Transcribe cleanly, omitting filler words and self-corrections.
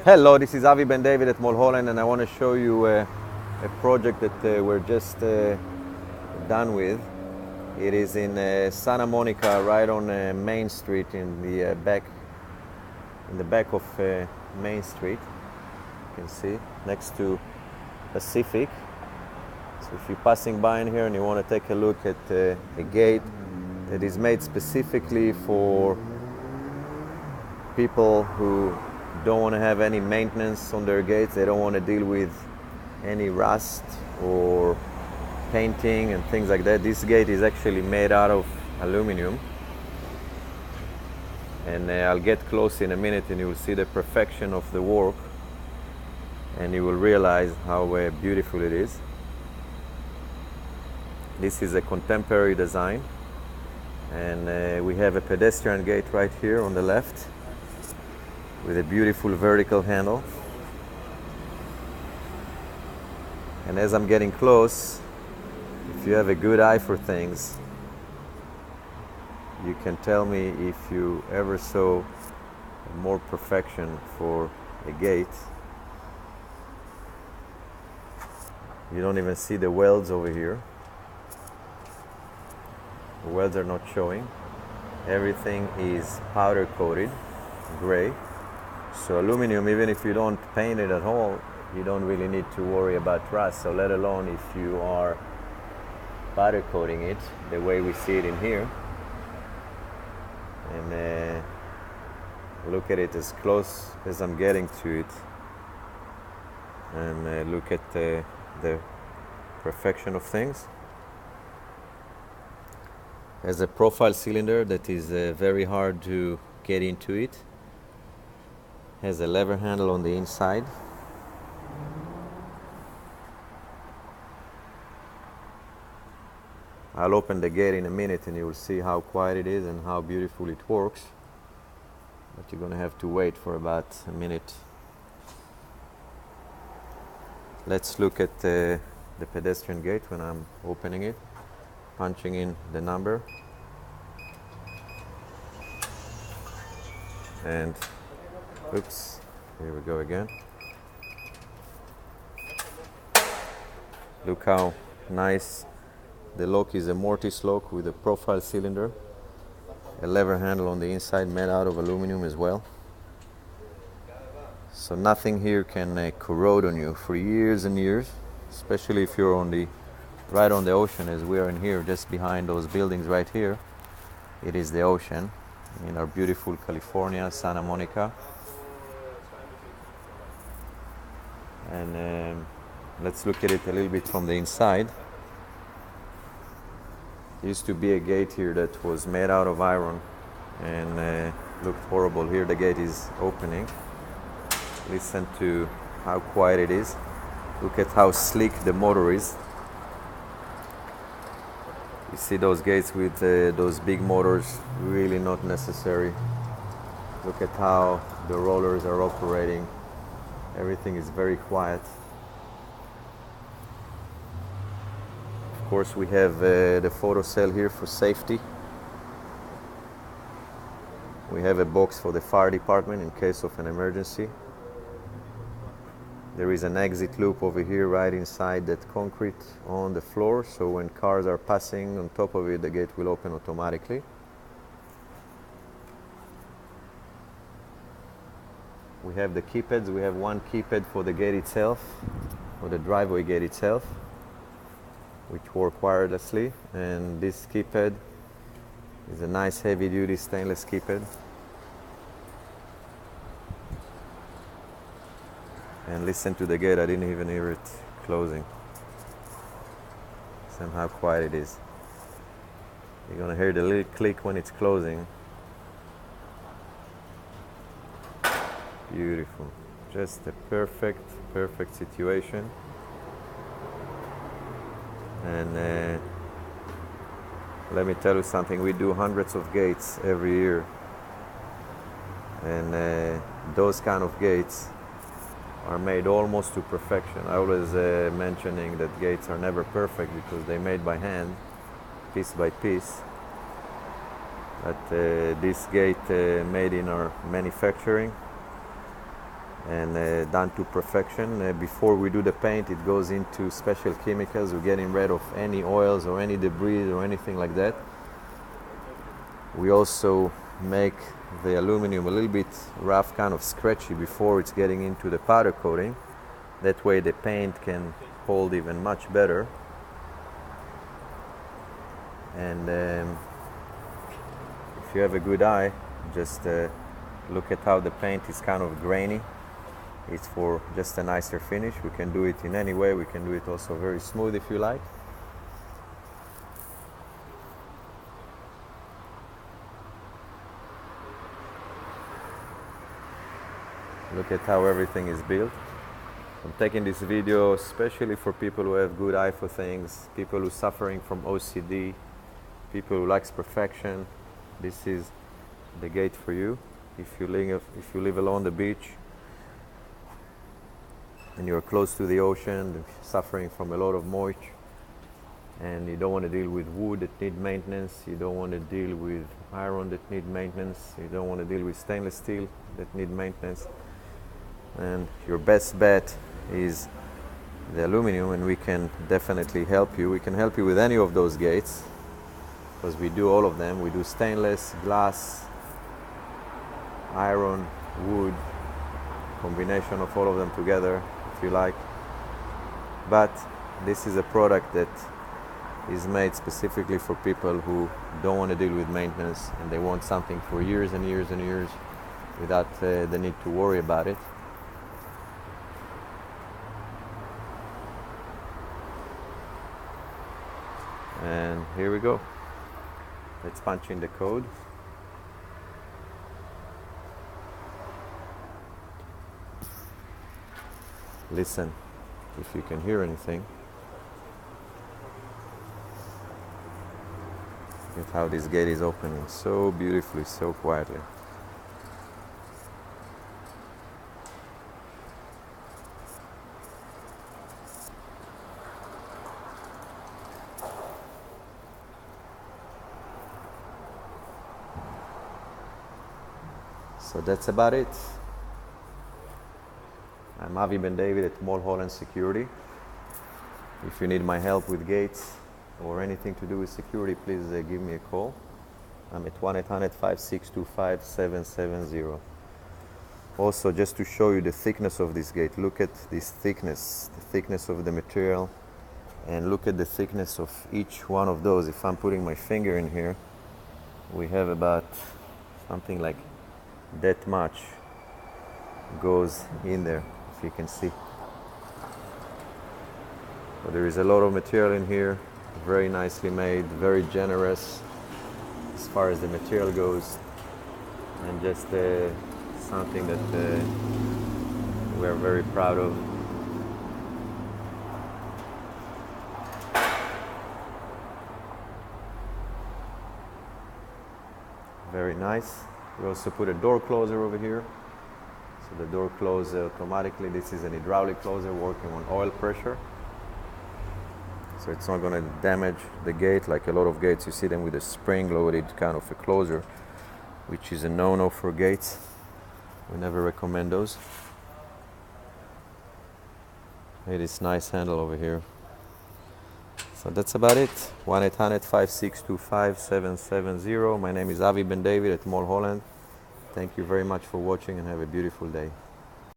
Hello, this is Avi Ben David at Mulholland, and I want to show you a project that we're just done with. It is in Santa Monica, right on Main Street, in the back of Main Street. You can see next to Pacific. So if you're passing by in here and you want to take a look at a gate that is made specifically for people who don't want to have any maintenance on their gates, they don't want to deal with any rust or painting and things like that. This gate is actually made out of aluminum, and I'll get close in a minute and you will see the perfection of the work and you will realize how beautiful it is. This is a contemporary design, and we have a pedestrian gate right here on the left with a beautiful vertical handle. And as I'm getting close, if you have a good eye for things, you can tell me if you ever saw more perfection for a gate. You don't even see the welds over here. The welds are not showing. Everything is powder coated, gray. So aluminum, even if you don't paint it at all, you don't really need to worry about rust. So let alone if you are powder coating it the way we see it in here. And look at it as close as I'm getting to it, and look at the perfection of things. Has a profile cylinder that is very hard to get into it. Has a lever handle on the inside. I'll open the gate in a minute and you will see how quiet it is and how beautiful it works. But you're gonna have to wait for about a minute. Let's look at the pedestrian gate when I'm opening it, punching in the number. And oops, here we go again. Look how nice the lock is. A mortise lock with a profile cylinder, a lever handle on the inside made out of aluminum as well. So nothing here can corrode on you for years and years, especially if you're right on the ocean, as we are in here, just behind those buildings right here. It is the ocean in our beautiful California, Santa Monica. And let's look at it a little bit from the inside. There used to be a gate here that was made out of iron and looked horrible. Here the gate is opening. Listen to how quiet it is. Look at how sleek the motor is. You see those gates with those big motors, really not necessary. Look at how the rollers are operating. Everything is very quiet. Of course, we have the photo cell here for safety. We have a box for the fire department in case of an emergency. There is an exit loop over here right inside that concrete on the floor, so when cars are passing on top of it, the gate will open automatically. We have the keypads. We have one keypad for the gate itself, for the driveway gate itself, which work wirelessly, and this keypad is a nice heavy-duty stainless keypad. And listen to the gate, I didn't even hear it closing. Somehow quiet it is. You're gonna hear the little click when it's closing. Beautiful. Just a perfect situation. And let me tell you something, we do hundreds of gates every year. And those kind of gates are made almost to perfection. I always mentioning that gates are never perfect because they're made by hand, piece by piece. But this gate made in our manufacturing, and done to perfection. Before we do the paint, it goes into special chemicals. We're getting rid of any oils or any debris or anything like that. We also make the aluminum a little bit rough, kind of scratchy before it's getting into the powder coating. That way the paint can hold even much better. And if you have a good eye, just look at how the paint is kind of grainy. It's for just a nicer finish. We can do it in any way. We can do it also very smooth if you like. Look at how everything is built. I'm taking this video especially for people who have good eye for things, people who are suffering from OCD, people who likes perfection. This is the gate for you. If you live along the beach and you're close to the ocean, suffering from a lot of moisture, and you don't want to deal with wood that need maintenance, you don't want to deal with iron that need maintenance, you don't want to deal with stainless steel that need maintenance, and your best bet is the aluminum, and we can definitely help you. We can help you with any of those gates because we do all of them. We do stainless, glass, iron, wood, combination of all of them together if you like. But this is a product that is made specifically for people who don't want to deal with maintenance and they want something for years and years and years without the need to worry about it. And here we go. Let's punch in the code. Listen if you can hear anything. Look at how this gate is opening so beautifully, so quietly. So that's about it. I'm Avi Ben David at Mulholland Security. If you need my help with gates or anything to do with security, please give me a call. I'm at 1-800-5625-770. Also, just to show you the thickness of this gate, look at this thickness, the thickness of the material, and look at the thickness of each one of those. If I'm putting my finger in here, we have about something like that much goes in there, if you can see. So there is a lot of material in here, very nicely made, very generous as far as the material goes, and just something that we're very proud of. Very nice. We also put a door closer over here, so the door closes automatically. This is an hydraulic closer working on oil pressure, so it's not going to damage the gate like a lot of gates. You see them with a spring-loaded kind of a closer, which is a no-no for gates. We never recommend those. Hey, this nice handle over here. So that's about it. 1-800-5625-770. My name is Avi Ben David at Mulholland. Thank you very much for watching and have a beautiful day.